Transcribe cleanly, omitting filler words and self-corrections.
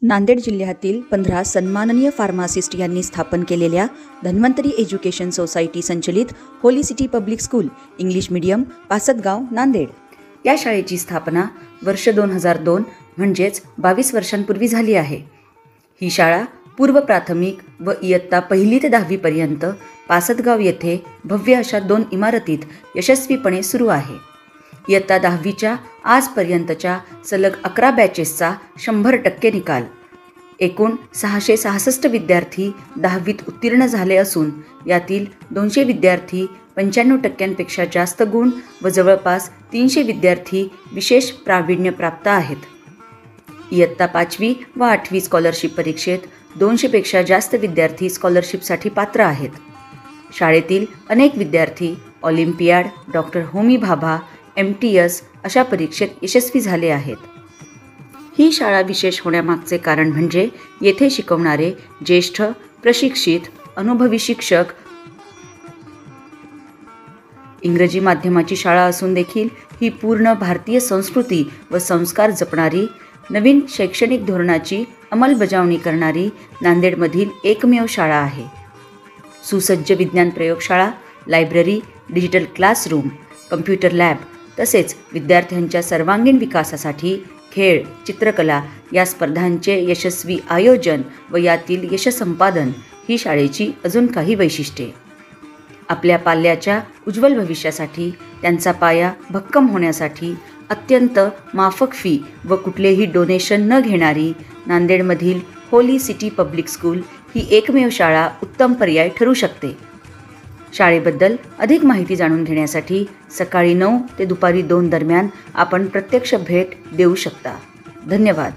नांदेड जिल्ह्यातील 15 सन्माननीय फार्मासिस्ट यांनी स्थापन केलेल्या धन्वंतरी एज्युकेशन सोसायटी संचलित Holy City Public School English medium Pasadgaon Nanded या शाळेची स्थापना वर्ष 2002 म्हणजेच 22 वर्षांपूर्वी झाली आहे। ही शाळा पूर्व प्राथमिक व इयत्ता 1ली ते 10वी पर्यंत पासदगाव येथे भव्य अशा 2 इमारतीत यशस्वीपणे सुरू आहे। इयत्ता 10वीच्या आजपर्यंतच्या सलग 11 बॅचेसचा 100% निकाल, एकूण 666 विद्यार्थी 10वीत उत्तीर्ण झाले असून यातील 200 विद्यार्थी 95% जास्त गुण व जवळपास 300 विद्यार्थी विशेष प्रावीण्य प्राप्त आहेत। इयत्ता 5वी व 8वी स्कॉलरशिप परीक्षेत 200पेक्षा जास्त विद्यार्थी स्कॉलरशिपसाठी पात्र आहेत। शाळेतील अनेक विद्यार्थी Olympiad, doctor Homi Bhabha, MTS अशा परीक्षेत यशस्वी झाले आहेत। ही शाळा विशेष होण्यामागचे कारण म्हणजे येथे शिकवणारे ज्येष्ठ, प्रशिक्षित, अनुभवी शिक्षक। इंग्रजी माध्यमाची शाळा असून देखील ही पूर्ण भारतीय संस्कृती व संस्कार जपणारी, नवीन शैक्षणिक धोरणाची अंमलबजावणी करणारी नांदेडमधील एकमेव शाळा आहे। सुसज्ज विज्ञान प्रयोगशाळा, library, digital classroom, computer lab तसेच विद्यार्थ्यांच्या सर्वांगीण विकासासाठी खेळ, चित्रकला या स्पर्धांचे यशस्वी आयोजन व यातील यशसंपादन ही शाळेची अजून काही वैशिष्ट्ये। आपल्या पाल्याच्या उज्ज्वल भविष्यासाठी, त्यांचा पाया भक्कम होण्यासाठी अत्यंत माफक फी व कुठलेही डोनेशन न घेणारी नांदेडमधील होली सिटी पब्लिक स्कूल ही एकमेव शाळा उत्तम पर्याय ठरू शकते। शाळेबद्दल अधिक माहिती जाणून घेण्यासाठी सकाळी 9 ते दुपारी 2 दरम्यान आपण प्रत्यक्ष भेट देऊ शकता। धन्यवाद।